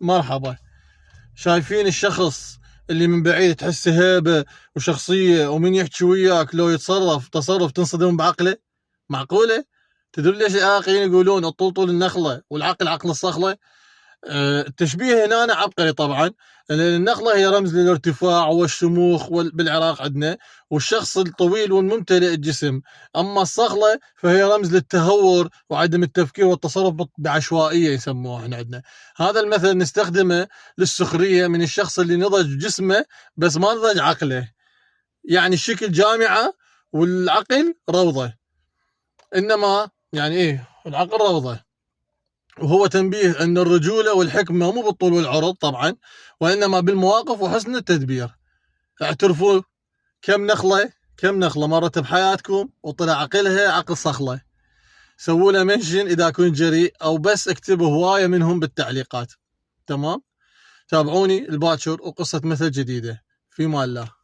مرحبا. شايفين الشخص اللي من بعيد تحسه هيبة وشخصية، ومن يحكي وياك لو يتصرف تصرف تنصدم بعقله؟ معقولة؟ تدري ليش العراقيين يقولون الطول طول النخلة والعقل عقل الصخلة؟ التشبيه هنا عبقري طبعا، لأن النخلة هي رمز للارتفاع والشموخ بالعراق عندنا، والشخص الطويل والممتلئ الجسم. أما الصخلة فهي رمز للتهور وعدم التفكير والتصرف بعشوائية يسموها احنا عندنا. هذا المثل نستخدمه للسخرية من الشخص اللي نضج جسمه بس ما نضج عقله، يعني الشكل جامعة والعقل روضة، إنما يعني إيه العقل روضة. وهو تنبيه أن الرجولة والحكمة مو بالطول والعرض طبعا، وإنما بالمواقف وحسن التدبير. اعترفوا كم نخلة مرت بحياتكم وطلع عقلها عقل صخلة. سووا له منشن إذا كنت جريء، أو بس اكتبوا هواية منهم بالتعليقات. تمام؟ تابعوني الباكر وقصة مثل جديدة. في مال الله.